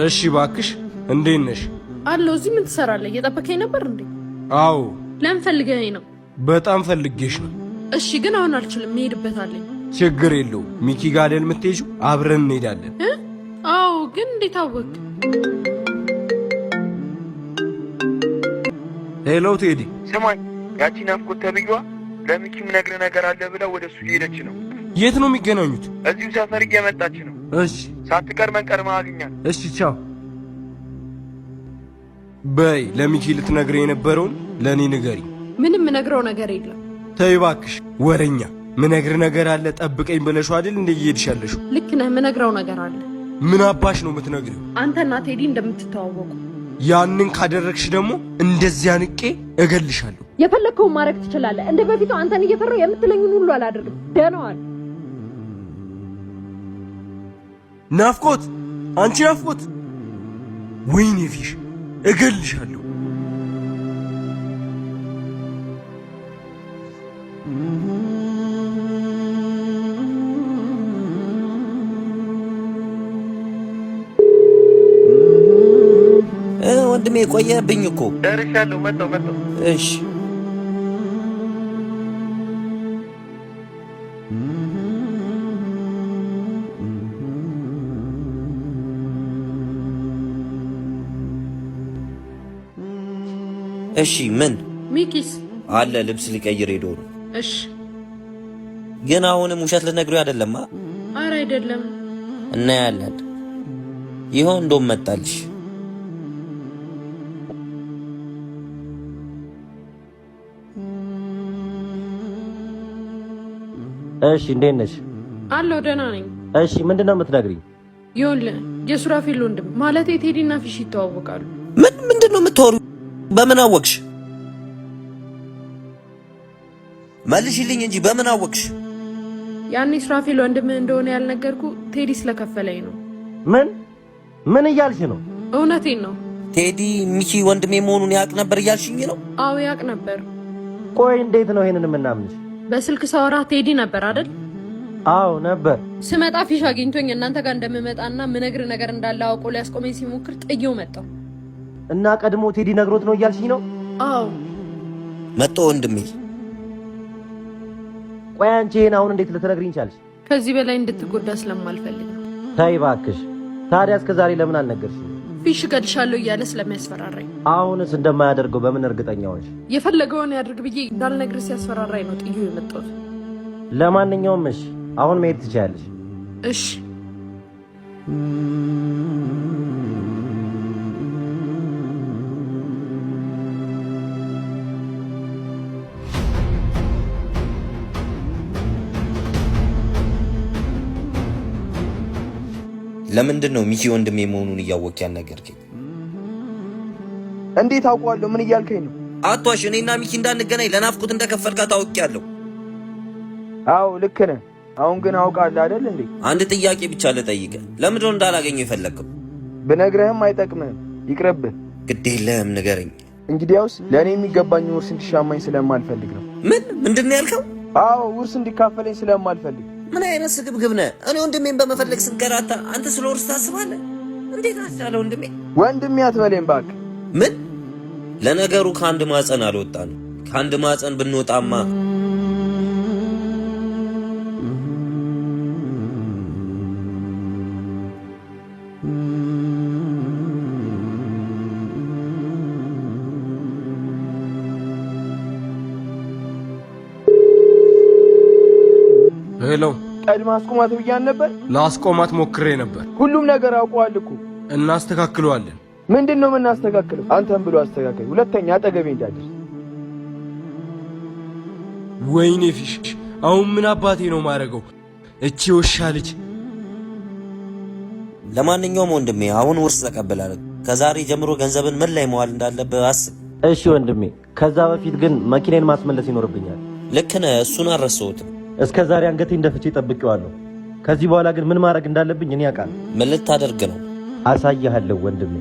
እሺ ባክሽ እንዴት ነሽ? አሎ እዚህ ምን ትሰራለህ? እየጠበከኝ ነበር እንዴ? አዎ። ለምን ፈልገኸኝ ነው? በጣም ፈልጌሽ ነው። እሺ ግን አሁን አልችልም፣ እሄድበታለሁ። ችግር የለውም። ሚኪ ጋር አይደል የምትሄጂው? አብረን እንሄዳለን። አዎ ግን እንዴት አወቅ? ሄሎ ቴዲ። ስማኝ፣ ያቺ ናፍቆት ተብዬዋ ለሚኪ ምነግርህ ነገር አለ ብላ ወደሱ እየሄደች ነው። የት ነው የሚገናኙት? እዚሁ ሰፈር እየመጣች ነው። እሺ ሳትቀድመን ቀድማ አግኛት። እሺ ቻው። በይ ለሚኪ ልትነግረኝ የነበረውን ለእኔ ንገሪ። ምንም ምነግረው ነገር የለም። ተይ እባክሽ ወረኛ። ምነግር ነገር አለ ጠብቀኝ ብለሽው አይደል እንደ እየሄድሽ ያለሽው? ልክ ነህ፣ ምነግረው ነገር አለ። ምን አባሽ ነው የምትነግሪው? አንተና ቴዲ እንደምትተዋወቁ። ያንን ካደረግሽ ደግሞ እንደዚያ ንቄ እገልሻለሁ። የፈለግከውን ማድረግ ትችላለህ። እንደ በፊቱ አንተን እየፈራሁ የምትለኝን ሁሉ አላደርግም። ደህናዋል። ናፍቆት፣ አንቺ ናፍቆት፣ ወይኔ ፊሽ እገልሻለሁ። ወንድሜ ቆየብኝ እኮ። ደርሻለሁ። መጣሁ። እሺ እሺ ምን ሚኪስ አለ? ልብስ ሊቀይር ሄዶ ነው። እሺ ግን አሁንም ውሸት ልትነግሪው አይደለማ? ኧረ አይደለም። እናያለን። ይኸው እንደውም መጣልሽ። እሺ እንዴት ነሽ? አለሁ ደህና ነኝ። እሺ ምንድነው የምትነግሪኝ? ይኸውልህ የሱራፌል ወንድም ማለቴ ቴዲና ፊሽ ይተዋወቃሉ። ምንድነው የምታወሪው? በምን አወቅሽ? መልሽልኝ እንጂ በምን አወቅሽ? ያኔ ሱራፌል ወንድምህ እንደሆነ ያልነገርኩ ቴዲ ስለከፈለኝ ነው። ምን እያልሽ ነው? እውነቴን ነው። ቴዲ ሚኪ ወንድሜ መሆኑን ያውቅ ነበር እያልሽኝ ነው? አዎ ያውቅ ነበር። ቆይ እንዴት ነው ይሄንን የምናምንሽ? በስልክ ሳወራ ቴዲ ነበር አይደል? አዎ ነበር። ስመጣ ፊሽ አግኝቶኝ እናንተ ጋር እንደምመጣና ምነግር ነገር እንዳለ አውቆ ሊያስቆመኝ ሲሞክር ጥዬው መጣሁ። እና ቀድሞ ቴዲ ነግሮት ነው እያልሽኝ ነው? አዎ መጣ ወንድሜ። ቆይ አንቺ ይሄን አሁን እንዴት ልትነግሪኝ ቻልሽ? ከዚህ በላይ እንድትጎዳ ስለማልፈልግ ነው። ተይ እባክሽ። ታዲያ እስከ ዛሬ ለምን አልነገርሽኝ? ፊሽ እገልሻለሁ እያለ ስለሚያስፈራራኝ። አሁንስ እንደማያደርገው በምን እርግጠኛ ሆንሽ? የፈለገውን ያድርግ ብዬ እንዳልነግር ሲያስፈራራኝ ነው ጥዬው የመጣሁት። ለማንኛውም እሺ አሁን መሄድ ትችያለሽ። እሺ ለምንድን ነው ሚኪ ወንድሜ መሆኑን እያወቅ ያልነገርከኝ? እንዴት አውቀዋለሁ? ምን እያልከኝ ነው? አቷሽ እኔና ሚኪ እንዳንገናኝ ለናፍቆት እንደከፈልካት አውቄያለሁ። አዎ ልክ ነህ። አሁን ግን አውቃለሁ አይደል እንዴ? አንድ ጥያቄ ብቻ ልጠይቅህ። ለምንድን ነው እንዳላገኘው የፈለግከው? ብነግርህም አይጠቅምህም፣ ይቅርብህ። ግድ የለህም ንገረኝ። እንግዲያውስ ለእኔ የሚገባኝ ውርስ እንዲሻማኝ ስለማልፈልግ ነው። ምንድን ነው ያልከው? አዎ ውርስ እንዲካፈለኝ ስለማልፈልግ። ምን አይነት ስግብግብ ነህ? እኔ ወንድሜን በመፈለግ ስንከራታ አንተ ስለ ውርስ ታስባለህ? እንዴት አስቻለ ወንድሜ? ወንድሜ አትበለኝ እባክህ። ምን? ለነገሩ ከአንድ ማፀን አልወጣንም። ከአንድ ማፀን ብንወጣማ ሄሎ። ቀድማ አስቆማት ብያን ነበር። ላስቆማት ሞክሬ ነበር። ሁሉም ነገር አውቀዋል እኮ። እናስተካክለዋለን። ምንድን ነው የምናስተካክለው? አንተም ብሎ አስተካክል። ሁለተኛ አጠገቤ እንዳትደርስ። ወይኔ ፊሽ፣ አሁን ምን አባቴ ነው ማድረገው? እቺ ውሻ ልጅ። ለማንኛውም ወንድሜ አሁን ውርስ ተቀብላለህ። ከዛሬ ጀምሮ ገንዘብን ምን ላይ መዋል እንዳለብህ አስብ። እሺ ወንድሜ፣ ከዛ በፊት ግን መኪናን ማስመለስ ይኖርብኛል። ልክ ነህ። እሱን አልረሳሁትም። እስከ ዛሬ አንገቴ እንደፍቼ ጠብቄዋለሁ። ከዚህ በኋላ ግን ምን ማድረግ እንዳለብኝ እኔ አውቃለሁ። ምን ልታደርግ ነው? አሳያለሁ ወንድሜ።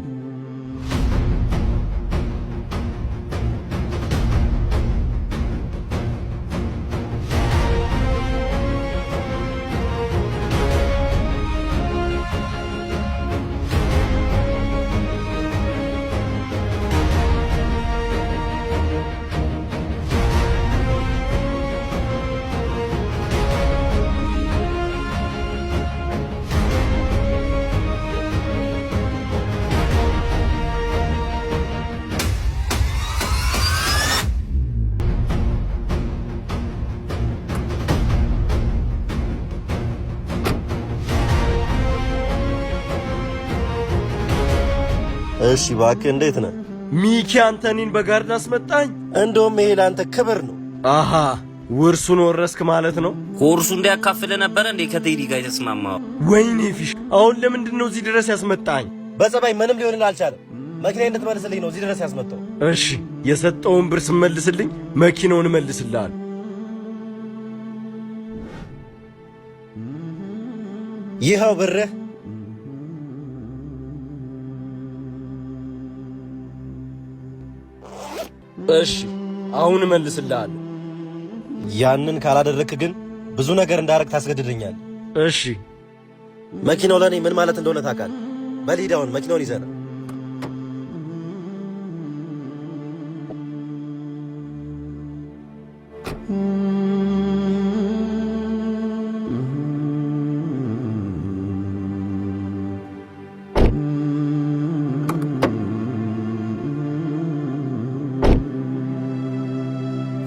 እሺ እባክህ እንዴት ነህ? ሚኪ አንተ እኔን በጋርድ አስመጣኝ? እንደውም ይሄ ለአንተ ክብር ነው። አሃ ውርሱን ወረስክ ማለት ነው? ከውርሱ እንዲያካፍልህ ነበር እንዴ ከቴዲ ጋር የተስማማው? ወይኔ ፊሽ፣ አሁን ለምንድን ነው እዚህ ድረስ ያስመጣኝ? በጸባይ ምንም ሊሆንልህ አልቻለም። መኪናዬን እንድትመልስልኝ ነው እዚህ ድረስ ያስመጣው። እሺ የሰጠውን ብር ስመልስልኝ መኪናውን እመልስልሃለሁ። ይኸው ብርህ። እሺ አሁን እመልስልሃለሁ። ያንን ካላደረክ ግን ብዙ ነገር እንዳረግ ታስገድደኛል። እሺ መኪናው ለኔ ምን ማለት እንደሆነ ታውቃለህ። በሊዳውን መኪናውን ይዘና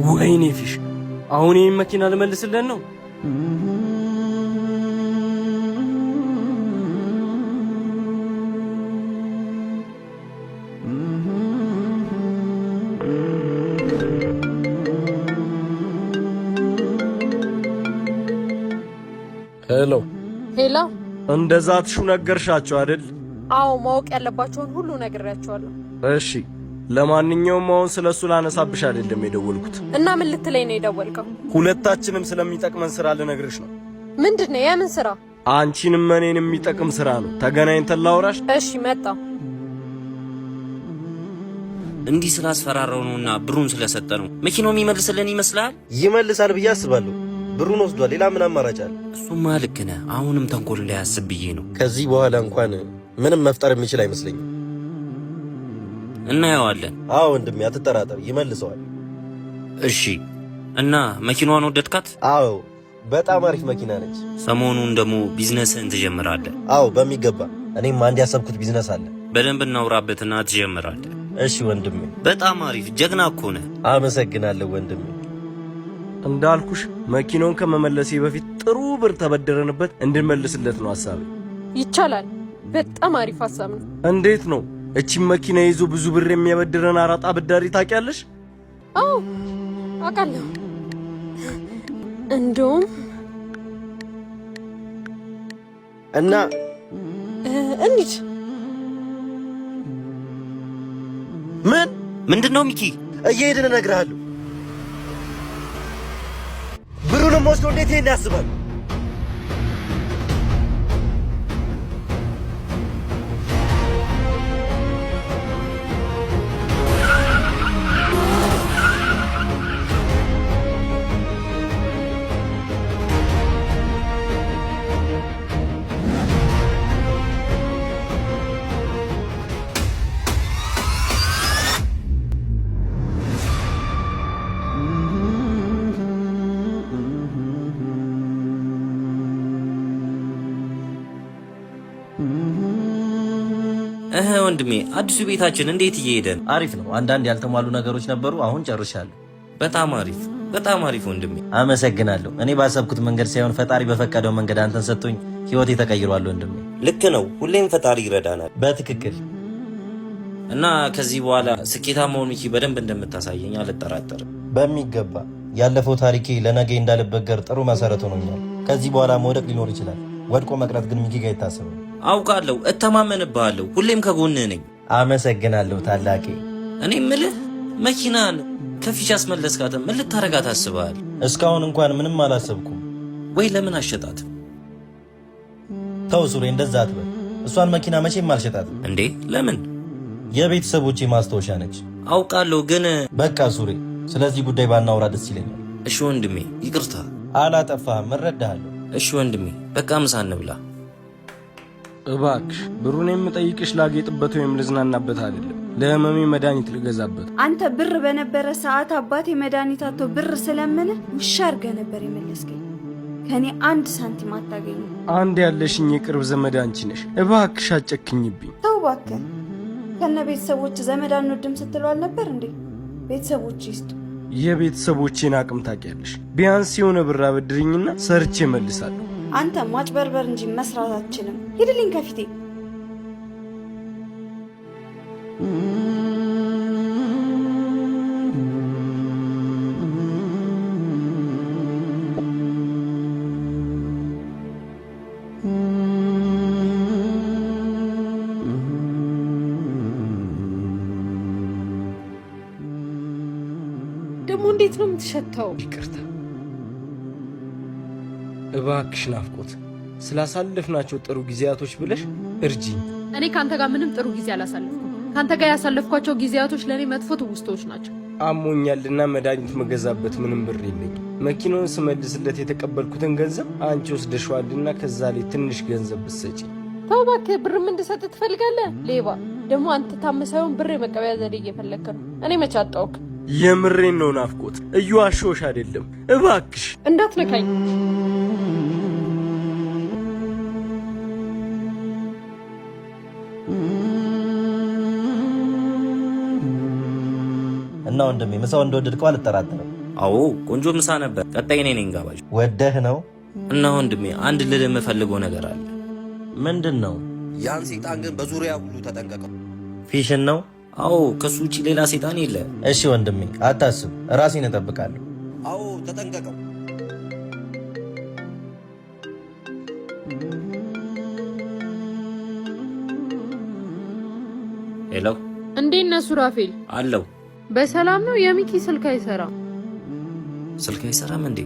ወይኔ ፊሽ፣ አሁን ይህን መኪና ልመልስልን ነው? ሄሎ ሄላ፣ እንደዛ ትሹ ነገርሻቸው አይደል? አዎ ማወቅ ያለባቸውን ሁሉ ነግሬያቸዋለሁ። እሺ ለማንኛውም አሁን ስለሱ ላነሳብሽ አይደለም የደወልኩት። እና ምን ልትለኝ ነው የደወልከው? ሁለታችንም ስለሚጠቅመን ስራ ልነግርሽ ነው። ምንድነው? የምን ስራ? አንቺንም እኔን የሚጠቅም ስራ ነው። ተገናኝተን ላውራሽ? እሺ መጣ። እንዲህ ስላስፈራራው ነውና ብሩን ስለሰጠ ነው መኪናው የሚመልስልን ይመስላል? ይመልሳል ብዬ አስባለሁ። ብሩን ወስዷል። ሌላ ምን አማራጭ አለ? እሱማ ልክ ነህ። አሁንም ተንኮል እንዳያስብ ብዬ ነው። ከዚህ በኋላ እንኳን ምንም መፍጠር የሚችል አይመስለኝም። እናየዋለን። አዎ ወንድሜ አትጠራጠር፣ ይመልሰዋል። እሺ እና መኪናዋን ወደድካት? አዎ በጣም አሪፍ መኪና ነች። ሰሞኑን ደግሞ ቢዝነስን ትጀምራለህ? አዎ በሚገባ። እኔም አንድ ያሰብኩት ቢዝነስ አለ። በደንብ እናውራበትና ትጀምራለህ። እሺ ወንድሜ። በጣም አሪፍ ጀግና እኮ ነህ። አመሰግናለሁ ወንድሜ። እንዳልኩሽ መኪናውን ከመመለሴ በፊት ጥሩ ብር ተበደረንበት እንድንመልስለት ነው ሐሳቤ። ይቻላል። በጣም አሪፍ ሐሳብ ነው። እንዴት ነው? እቺ መኪና ይዞ ብዙ ብር የሚያበድረን አራጣ አበዳሪ ታውቂያለሽ? አዎ አውቃለሁ። እንደውም እና እንዴት ምንድነው ሚኪ? እየሄድን እነግርሃለሁ። ብሩንም ወስዶ እንዴት ይሄን ያስባል? ወንድሜ አዲሱ ቤታችን እንዴት እየሄደ ነው? አሪፍ ነው። አንዳንድ ያልተሟሉ ነገሮች ነበሩ፣ አሁን ጨርሻለሁ። በጣም አሪፍ፣ በጣም አሪፍ ወንድሜ። አመሰግናለሁ። እኔ ባሰብኩት መንገድ ሳይሆን ፈጣሪ በፈቀደው መንገድ አንተን ሰጥቶኝ ህይወቴ ተቀይሯል ወንድሜ። ልክ ነው። ሁሌም ፈጣሪ ይረዳናል። በትክክል። እና ከዚህ በኋላ ስኬታማውን ሚኪ በደንብ እንደምታሳየኝ አልጠራጠርም። በሚገባ። ያለፈው ታሪኬ ለነገ እንዳልበገር ጥሩ መሰረት ሆኖኛል። ከዚህ በኋላ መውደቅ ሊኖር ይችላል። ወድቆ መቅረት ግን ሚኪ ጋር አይታሰብም። አውቃለሁ፣ እተማመንብሃለሁ። ሁሌም ከጎንህ ነኝ። አመሰግናለሁ ታላቄ። እኔ ምልህ መኪናን ከፊሽ አስመለስካትም ምን ልታረጋት አስበሃል? እስካሁን እንኳን ምንም አላሰብኩም። ወይ ለምን አሸጣት? ተው ሱሬ፣ እንደዛ አትበል። እሷን መኪና መቼም አልሸጣትም። እንዴ ለምን? የቤተሰቦቼ ማስታወሻ ነች። አውቃለሁ ግን በቃ ሱሬ፣ ስለዚህ ጉዳይ ባናወራ ደስ ይለኛል። እሺ ወንድሜ፣ ይቅርታ። አላጠፋህም፣ እረዳሃለሁ። እሺ ወንድሜ፣ በቃ ምሳ እንብላ። እባክሽ ብሩን የምጠይቅሽ ላጌጥበት ወይም ልዝናናበት አይደለም፣ ለህመሜ መድኃኒት ልገዛበት። አንተ ብር በነበረ ሰዓት አባቴ መድኃኒት አቶ ብር ስለምን ውሻ አድርገህ ነበር የመለስከኝ። ከኔ አንድ ሳንቲም አታገኙ። አንድ ያለሽኝ የቅርብ ዘመድ አንቺ ነሽ። እባክሽ አጨክኝብኝ። ተው እባክህ። ከነ ቤተሰቦች ዘመድ አንወድም ስትለው አልነበር እንዴ? ቤተሰቦች ይስጡ። የቤተሰቦቼን አቅም ታውቂያለሽ። ቢያንስ የሆነ ብር አበድርኝና ሰርቼ እመልሳለሁ። አንተ ማጭበርበር እንጂ መስራት አትችልም። ሂድልኝ ከፊቴ። እንዴት ነው የምትሸተው? ይቅርታ እባክሽ ናፍቆት፣ ስላሳለፍናቸው ጥሩ ጊዜያቶች ብለሽ እርጂኝ። እኔ ካንተ ጋር ምንም ጥሩ ጊዜ አላሳለፍኩም። ካንተ ጋር ያሳለፍኳቸው ጊዜያቶች ለኔ መጥፎ ትውስቶች ናቸው። አሞኛልና መድኃኒት መገዛበት ምንም ብር የለኝም። መኪናውን ስመልስለት የተቀበልኩትን ገንዘብ አንቺ ወስደሽዋልና ከዛ ላይ ትንሽ ገንዘብ ብትሰጪ። ተው እባክህ፣ ብርም እንድሰጥ ትፈልጋለህ? ሌባ ደግሞ አንተ ታመሳዩን ብር የመቀበያ ዘዴ እየፈለግክ ነው። እኔ መቼ አጣሁክ? የምሬን ነው ናፍቆት፣ እየዋሸሁሽ አይደለም። እባክሽ እንዳትነካኝ። እና ወንድሜ ምሳው እንደወደድከው አልጠራጠርም። አዎ ቆንጆ ምሳ ነበር። ቀጣይ እኔ ነኝ ጋባዥ። ወደህ ነው? እና ወንድሜ አንድ ልል የምፈልገው ነገር አለ። ምንድን ነው? ያን ሰይጣን ግን በዙሪያ ሁሉ ተጠንቀቀው። ፊሽን ነው? አዎ ከሱ ውጪ ሌላ ሰይጣን የለ። እሺ ወንድሜ አታስብ፣ ራሴን እጠብቃለሁ። አዎ ተጠንቀቀው። ሄሎ፣ እንዴት ነህ ሱራፌል? አለው። በሰላም ነው? የሚኪ ስልክ አይሰራም። ስልክ አይሰራም እንዴ?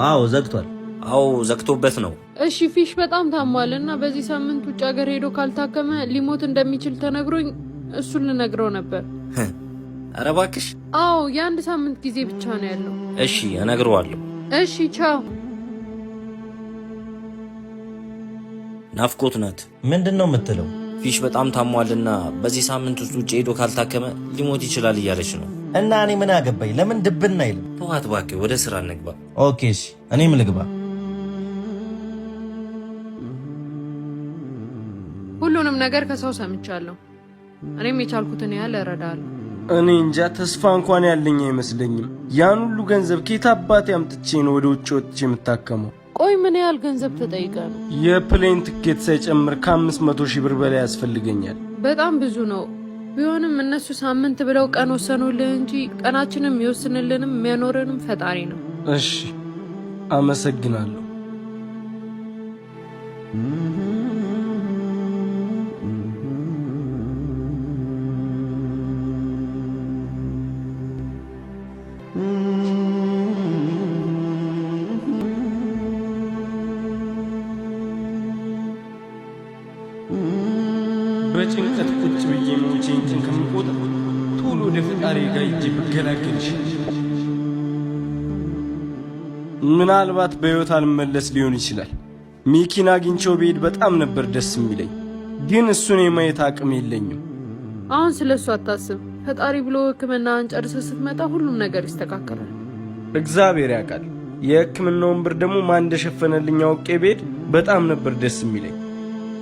አዎ ዘግቷል። አዎ ዘግቶበት ነው። እሺ ፊሽ በጣም ታሟልና በዚህ ሳምንት ውጭ ሀገር ሄዶ ካልታከመ ሊሞት እንደሚችል ተነግሮኝ እሱን ልነግረው ነበር። ኧረ እባክሽ። አዎ የአንድ ሳምንት ጊዜ ብቻ ነው ያለው። እሺ እነግረዋለሁ። እሺ ቻው። ናፍቆት ናት። ምንድን ነው የምትለው? ፊሽ በጣም ታሟልና በዚህ ሳምንት ውጭ ሄዶ ካልታከመ ሊሞት ይችላል እያለች ነው። እና እኔ ምን አገባኝ? ለምን ድብና አይልም? ተዋት እባክህ፣ ወደ ስራ እንግባ። ኦኬ እሺ፣ እኔም ልግባ። ሁሉንም ነገር ከሰው ሰምቻለሁ። እኔም የቻልኩትን ያህል እረዳለሁ። እኔ እንጃ ተስፋ እንኳን ያለኝ አይመስለኝም። ያን ሁሉ ገንዘብ ከየት አባቴ አምጥቼ ነው ወደ ውጭ ወጥቼ የምታከመው? ቆይ ምን ያህል ገንዘብ ተጠይቀ ነው? የፕሌን ትኬት ሳይጨምር ከ500,000 ብር በላይ ያስፈልገኛል። በጣም ብዙ ነው። ቢሆንም እነሱ ሳምንት ብለው ቀን ወሰኑልህ እንጂ ቀናችንም የሚወስንልንም የሚያኖረንም ፈጣሪ ነው። እሺ አመሰግናለሁ። በጭንቀት ቁጭ ብዬ ሞቼን ከምቆጥር ቶሎ ወደ ፈጣሪ ጋር ሂጄ ብገላገልሽ። ምናልባት በሕይወት አልመለስ ሊሆን ይችላል። ሚኪን አግኝቼው ብሄድ በጣም ነበር ደስ የሚለኝ፣ ግን እሱን የማየት አቅም የለኝም። አሁን ስለሱ አታስብ። ፈጣሪ ብሎ ሕክምናህን ጨርሰህ ስትመጣ ሁሉም ነገር ይስተካከላል። እግዚአብሔር ያውቃል። የሕክምናውን ብር ደግሞ ማን እንደሸፈነልኝ አውቄ ብሄድ በጣም ነበር ደስ የሚለኝ።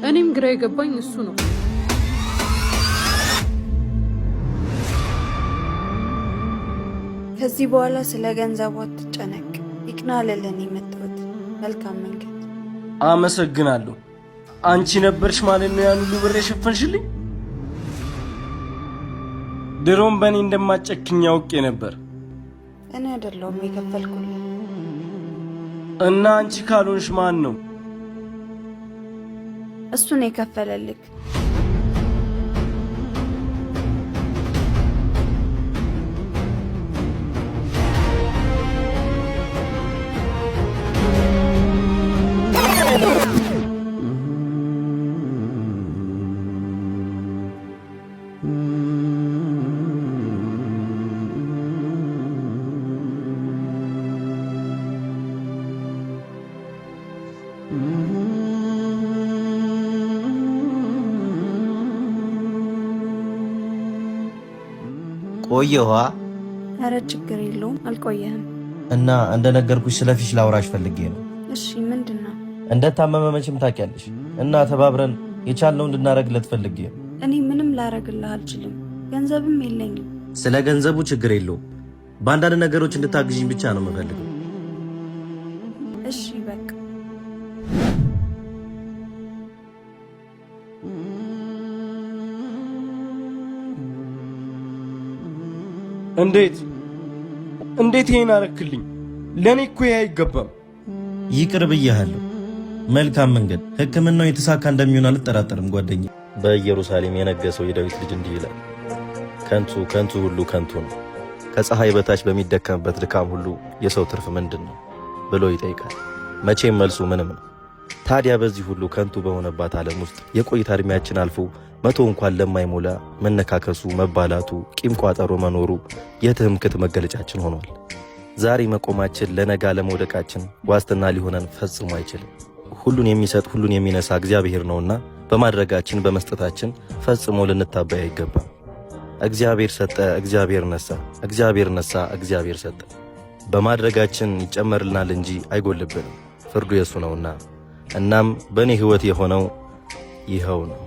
እኔም ግራ የገባኝ እሱ ነው። ከዚህ በኋላ ስለ ገንዘቡ አትጨነቅ። ይቅናልልን የመጣሁት። መልካም መንገድ። አመሰግናለሁ። አንቺ ነበርሽ ማለት ነው ያን ሁሉ ብር የሸፈንሽልኝ? ድሮም በእኔ እንደማጨክኝ አውቄ ነበር። እኔ አይደለሁም የከፈልኩልህ። እና አንቺ ካልሆንሽ ማን ነው? እሱን የከፈለልክ። ቆየኋ? ኧረ ችግር የለውም አልቆየህም። እና እንደነገርኩሽ ስለ ፊሽ ላውራሽ ፈልጌ ነው። እሺ ምንድን ነው? እንደታመመ መቼም ታውቂያለሽ። እና ተባብረን የቻልነው እንድናረግለት ፈልጌ ነው። እኔ ምንም ላረግልህ አልችልም፣ ገንዘብም የለኝም። ስለ ገንዘቡ ችግር የለውም። በአንዳንድ ነገሮች እንድታግዥኝ ብቻ ነው የምፈልገው። እሺ በቃ እንዴት ይሄን አረክልኝ? ለኔ እኮ ይሄ አይገባም። ይቅር ብያለሁ። መልካም መንገድ። ሕክምናው የተሳካ እንደሚሆን አልጠራጠርም ጓደኛ። በኢየሩሳሌም የነገሰው የዳዊት ልጅ እንዲህ ይላል፣ ከንቱ ከንቱ ሁሉ ከንቱ ነው፣ ከፀሐይ በታች በሚደከምበት ድካም ሁሉ የሰው ትርፍ ምንድን ነው ብሎ ይጠይቃል። መቼም መልሱ ምንም ነው። ታዲያ በዚህ ሁሉ ከንቱ በሆነባት ዓለም ውስጥ የቆይታ ዕድሜያችን አልፎ 100 እንኳን ለማይሞላ መነካከሱ፣ መባላቱ፣ ቂም ቋጠሮ መኖሩ የትምክህት መገለጫችን ሆኗል። ዛሬ መቆማችን ለነጋ ለመውደቃችን ዋስትና ሊሆነን ፈጽሞ አይችልም። ሁሉን የሚሰጥ ሁሉን የሚነሳ እግዚአብሔር ነውና በማድረጋችን በመስጠታችን ፈጽሞ ልንታበይ አይገባም። እግዚአብሔር ሰጠ፣ እግዚአብሔር ነሳ፣ እግዚአብሔር ነሳ፣ እግዚአብሔር ሰጠ። በማድረጋችን ይጨመርልናል እንጂ አይጎልብንም፣ ፍርዱ የሱ ነውና። እናም በእኔ ሕይወት የሆነው ይኸው ነው።